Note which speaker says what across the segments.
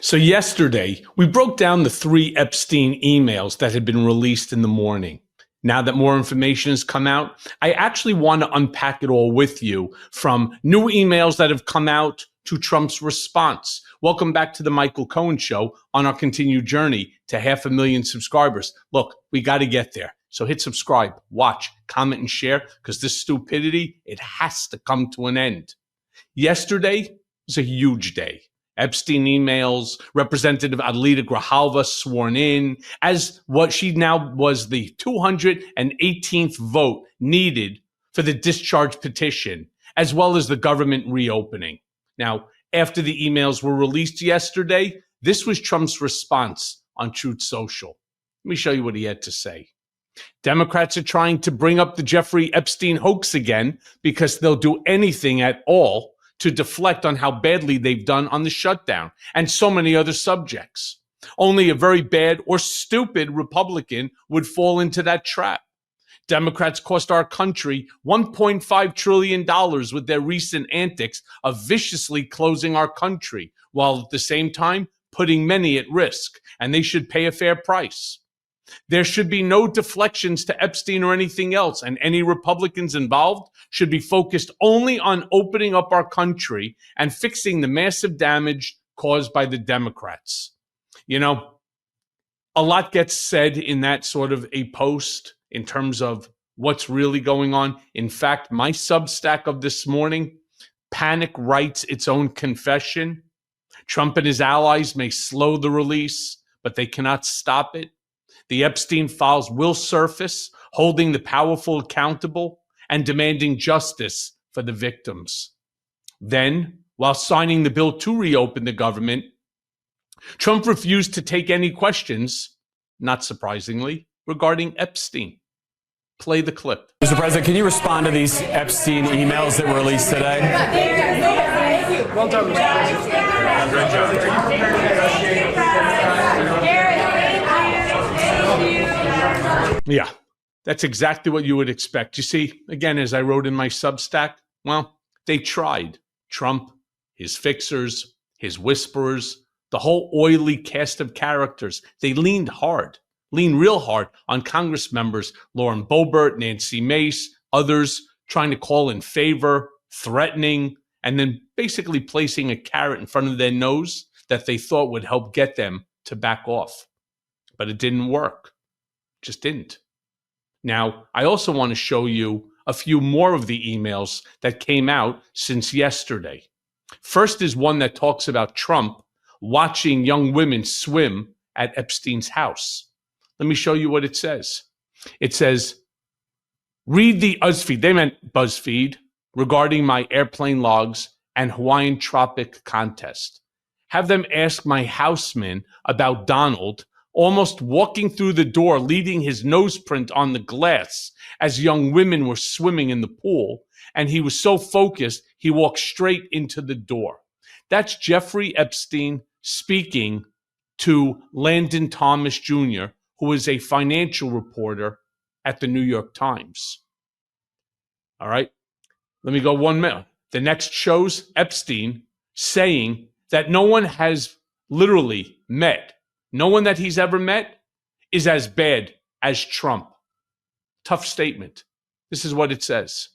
Speaker 1: So yesterday, we broke down the 3 Epstein emails that had been released in the morning. Now that more information has come out, I actually want to unpack it all with you, from new emails that have come out to Trump's response. Welcome back to the Michael Cohen Show on our continued journey to 500,000 subscribers. Look, we got to get there. So hit subscribe, watch, comment, and share, because this stupidity, it has to come to an end. Yesterday was a huge day. Epstein emails, Representative Adlita Grijalva sworn in as what she now was the 218th vote needed for the discharge petition, as well as the government reopening. Now, after the emails were released yesterday, this was Trump's response on Truth Social. Let me show you what he had to say. Democrats are trying to bring up the Jeffrey Epstein hoax again because they'll do anything at all to deflect on how badly they've done on the shutdown and so many other subjects. Only a very bad or stupid Republican would fall into that trap. Democrats cost our country $1.5 trillion with their recent antics of viciously closing our country, while at the same time putting many at risk, and they should pay a fair price. There should be no deflections to Epstein or anything else, and any Republicans involved should be focused only on opening up our country and fixing the massive damage caused by the Democrats. You know, a lot gets said in that sort of a post in terms of what's really going on. In fact, my Substack of this morning, Panic writes its own confession. Trump and his allies may slow the release, but they cannot stop it. The Epstein files will surface, holding the powerful accountable and demanding justice for the victims. Then, while signing the bill to reopen the government, Trump refused to take any questions, not surprisingly, regarding Epstein. Play the clip.
Speaker 2: Mr. President, can you respond to these Epstein emails that were released today?
Speaker 3: Well done, Mr. President. Great job.
Speaker 1: Yeah, that's exactly what you would expect. You see, again, as I wrote in my Substack, well, they tried. Trump, his fixers, his whisperers, the whole oily cast of characters. They leaned real hard on Congress members, Lauren Boebert, Nancy Mace, others, trying to call in favor, threatening, and then basically placing a carrot in front of their nose that they thought would help get them to back off. But it didn't work. Just didn't. Now, I also want to show you a few more of the emails that came out since yesterday. First is one that talks about Trump watching young women swim at Epstein's house. Let me show you what it says. It says, read the BuzzFeed, they meant BuzzFeed, regarding my airplane logs and Hawaiian Tropic contest. Have them ask my houseman about Donald almost walking through the door, leaving his nose print on the glass as young women were swimming in the pool, and he was so focused, he walked straight into the door. That's Jeffrey Epstein speaking to Landon Thomas Jr., who is a financial reporter at the New York Times. All right, let me go 1 minute. The next shows Epstein saying that no one has literally met, no one that he's ever met is as bad as Trump. Tough statement. This is what it says.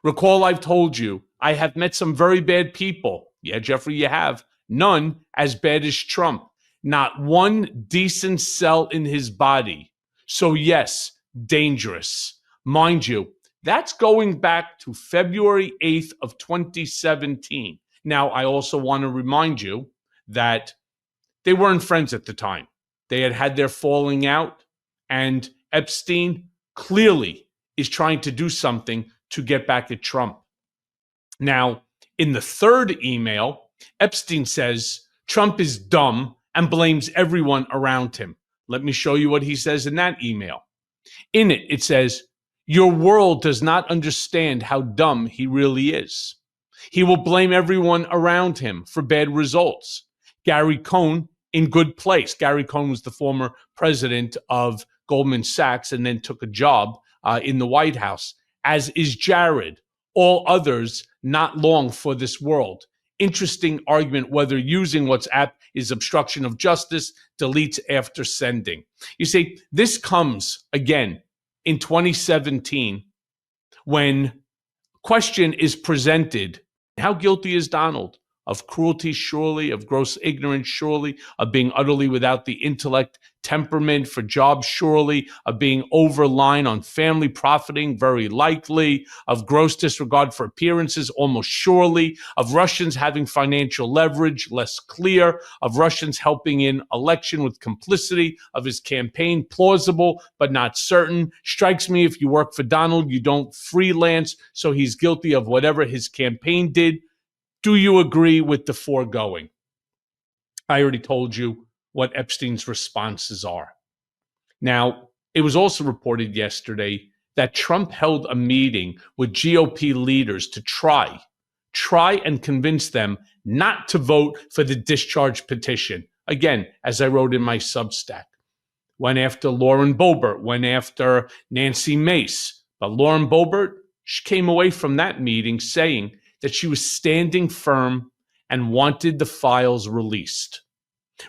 Speaker 1: Recall I've told you, I have met some very bad people. Yeah, Jeffrey, you have. None as bad as Trump. Not one decent cell in his body. So yes, dangerous. Mind you, that's going back to February 8th of 2017. Now, I also want to remind you that they weren't friends at the time. They had had their falling out, and Epstein clearly is trying to do something to get back at Trump. Now, in the third email, Epstein says Trump is dumb and blames everyone around him. Let me show you what he says in that email. In it, it says, your world does not understand how dumb he really is. He will blame everyone around him for bad results. Gary Cohen in good place. Gary Cohen was the former president of Goldman Sachs and then took a job in the White House, as is Jared. All others not long for this world. Interesting argument whether using WhatsApp is obstruction of justice, deletes after sending. You see, this comes again in 2017 when question is presented, how guilty is Donald? Of cruelty, surely, of gross ignorance, surely, of being utterly without the intellect, temperament for jobs, surely, of being overline on family profiting, very likely, of gross disregard for appearances, almost surely, of Russians having financial leverage, less clear, of Russians helping in election with complicity, of his campaign, plausible, but not certain. Strikes me if you work for Donald, you don't freelance, so he's guilty of whatever his campaign did. Do you agree with the foregoing? I already told you what Epstein's responses are. Now, it was also reported yesterday that Trump held a meeting with GOP leaders to try and convince them not to vote for the discharge petition. Again, as I wrote in my Substack, went after Lauren Boebert, went after Nancy Mace. But Lauren Boebert, she came away from that meeting saying that she was standing firm and wanted the files released.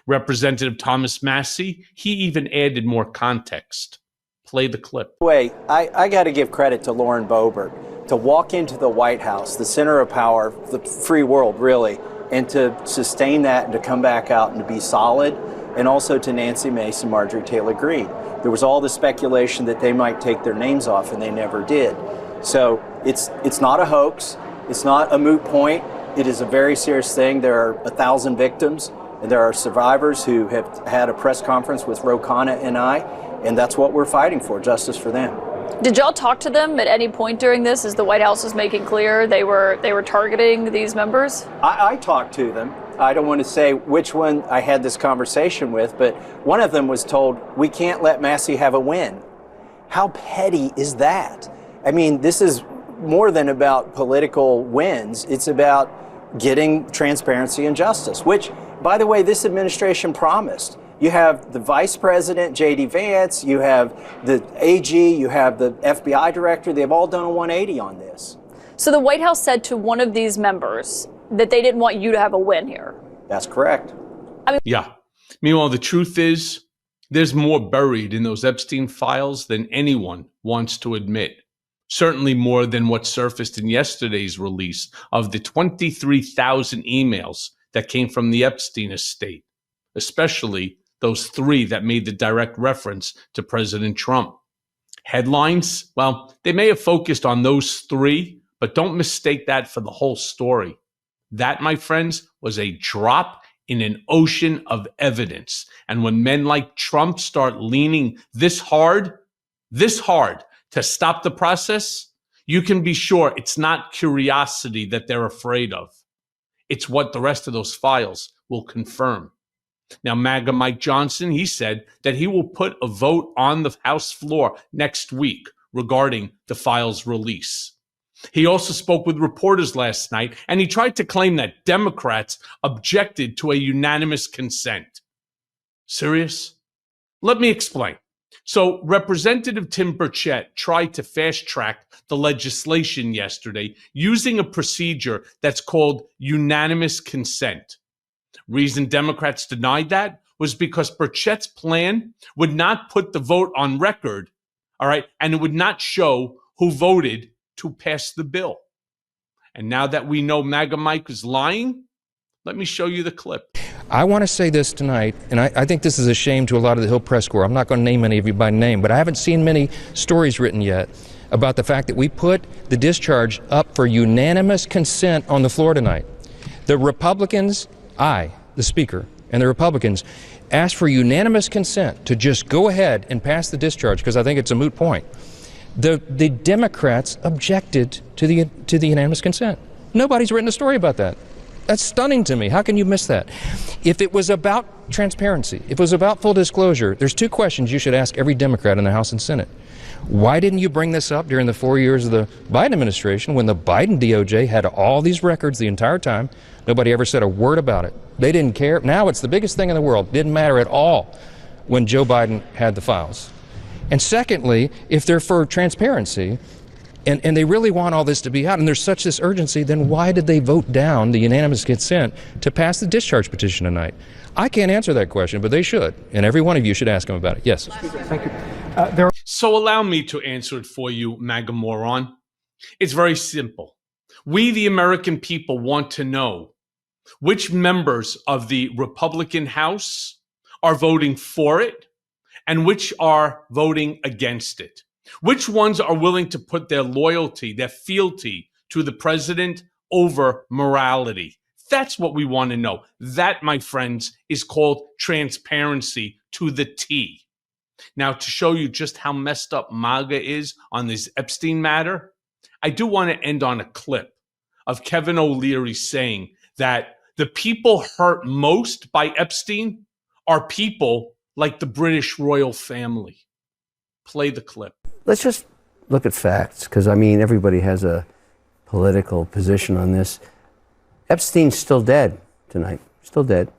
Speaker 1: Representative Thomas Massie, he even added more context. Play the clip.
Speaker 4: Wait, I got to give credit to Lauren Boebert to walk into the White House, the center of power, the free world, really, and to sustain that and to come back out and to be solid, and also to Nancy Mace and Marjorie Taylor Greene. There was all the speculation that they might take their names off, and they never did. So it's not a hoax. It's not a moot point. It is a very serious thing. There are 1,000 victims, and there are survivors who have had a press conference with Ro Khanna and I, and that's what we're fighting for, justice for them.
Speaker 5: Did y'all talk to them at any point during this, as the White House was making clear they were targeting these members?
Speaker 4: I talked to them. I don't want to say which one I had this conversation with, but one of them was told, we can't let Massie have a win. How petty is that? I mean, this is more than about political wins. It's about getting transparency and justice, which, by the way, this administration promised. You have the vice president, J.D. Vance, you have the AG, you have the FBI director. They've all done a 180 on this.
Speaker 5: So the White House said to one of these members that they didn't want you to have a win here.
Speaker 4: That's correct.
Speaker 1: Yeah. Meanwhile, the truth is, there's more buried in those Epstein files than anyone wants to admit. Certainly more than what surfaced in yesterday's release of the 23,000 emails that came from the Epstein estate, especially those 3 that made the direct reference to President Trump. Headlines, well, they may have focused on those 3, but don't mistake that for the whole story. That, my friends, was a drop in an ocean of evidence. And when men like Trump start leaning this hard to stop the process, you can be sure it's not curiosity that they're afraid of. It's what the rest of those files will confirm. Now, MAGA Mike Johnson, he said that he will put a vote on the House floor next week regarding the files release. He also spoke with reporters last night, and he tried to claim that Democrats objected to a unanimous consent. Serious? Let me explain. So Representative Tim Burchett tried to fast-track the legislation yesterday using a procedure that's called unanimous consent. Reason Democrats denied that was because Burchett's plan would not put the vote on record, all right, and it would not show who voted to pass the bill. And now that we know MAGA Mike is lying, let me show you the clip.
Speaker 6: I want to say this tonight, and I think this is a shame to a lot of the Hill Press Corps. I'm not going to name any of you by name, but I haven't seen many stories written yet about the fact that we put the discharge up for unanimous consent on the floor tonight. The Republicans, the Speaker, and the Republicans asked for unanimous consent to just go ahead and pass the discharge because I think it's a moot point. The Democrats objected to the unanimous consent. Nobody's written a story about that. That's stunning to me. How can you miss that? If it was about transparency, if it was about full disclosure, there's 2 questions you should ask every Democrat in the House and Senate. Why didn't you bring this up during the 4 years of the Biden administration when the Biden DOJ had all these records the entire time? Nobody ever said a word about it. They didn't care. Now it's the biggest thing in the world. Didn't matter at all when Joe Biden had the files. And secondly, if they're for transparency, and they really want all this to be out, and there's such this urgency, then why did they vote down the unanimous consent to pass the discharge petition tonight? I can't answer that question, but they should, and every one of you should ask them about it. Yes.
Speaker 3: Thank you.
Speaker 1: So allow me to answer it for you, MAGA moron. It's very simple. We, the American people, want to know which members of the Republican House are voting for it and which are voting against it. Which ones are willing to put their loyalty, their fealty to the president over morality? That's what we want to know. That, my friends, is called transparency to the T. Now, to show you just how messed up MAGA is on this Epstein matter, I do want to end on a clip of Kevin O'Leary saying that the people hurt most by Epstein are people like the British royal family. Play the clip.
Speaker 7: Let's just look at facts, because, I mean, everybody has a political position on this. Epstein's still dead tonight, still dead.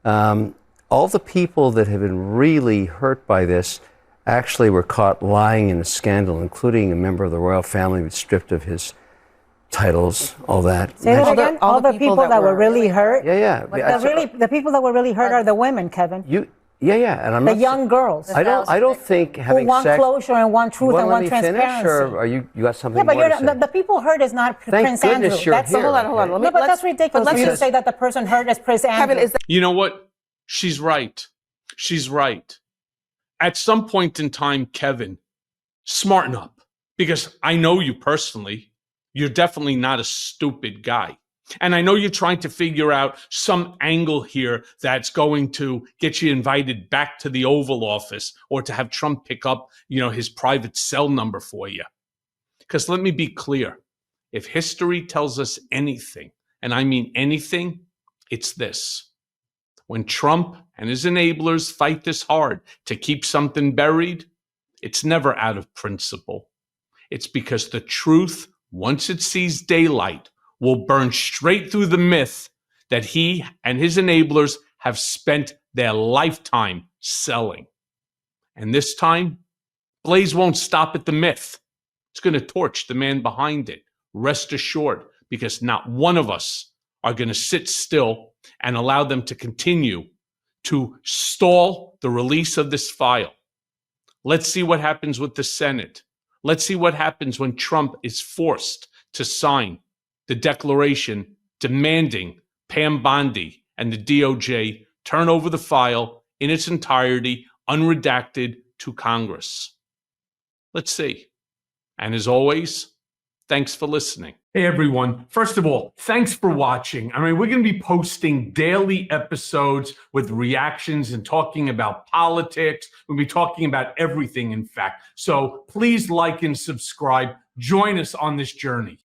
Speaker 7: All the people that have been really hurt by this actually were caught lying in a scandal, including a member of the royal family who was stripped of his titles, all that.
Speaker 8: Say that again? All the people that were really hurt?
Speaker 7: Yeah.
Speaker 8: The people that were really hurt are the women, Kevin.
Speaker 7: Yeah, and I'm
Speaker 8: the
Speaker 7: not
Speaker 8: young girls.
Speaker 7: I don't think having
Speaker 8: who want
Speaker 7: sex,
Speaker 8: closure and want truth and want transparency.
Speaker 7: Finish, or are you got something
Speaker 8: yeah, but
Speaker 7: more
Speaker 8: you're
Speaker 7: to say?
Speaker 8: the people hurt is not
Speaker 7: Thank
Speaker 8: Prince
Speaker 7: goodness
Speaker 8: Andrew.
Speaker 7: you're
Speaker 8: That's
Speaker 7: here.
Speaker 8: hold on.
Speaker 7: Okay.
Speaker 8: No, but that's ridiculous. Let's just say that the person hurt is Prince Andrew.
Speaker 9: Kevin,
Speaker 1: You know what? She's right. She's right. At some point in time, Kevin, smarten up, because I know you personally. You're definitely not a stupid guy. And I know you're trying to figure out some angle here that's going to get you invited back to the Oval Office or to have Trump pick up, his private cell number for you. Because let me be clear. If history tells us anything, and I mean anything, it's this. When Trump and his enablers fight this hard to keep something buried, it's never out of principle. It's because the truth, once it sees daylight, will burn straight through the myth that he and his enablers have spent their lifetime selling. And this time, Blaze won't stop at the myth. It's going to torch the man behind it. Rest assured, because not one of us are going to sit still and allow them to continue to stall the release of this file. Let's see what happens with the Senate. Let's see what happens when Trump is forced to sign the declaration demanding Pam Bondi and the DOJ turn over the file in its entirety, unredacted, to Congress. Let's see. And as always, thanks for listening. Hey, everyone. First of all, thanks for watching. We're going to be posting daily episodes with reactions and talking about politics. We'll be talking about everything, in fact. So please like and subscribe. Join us on this journey.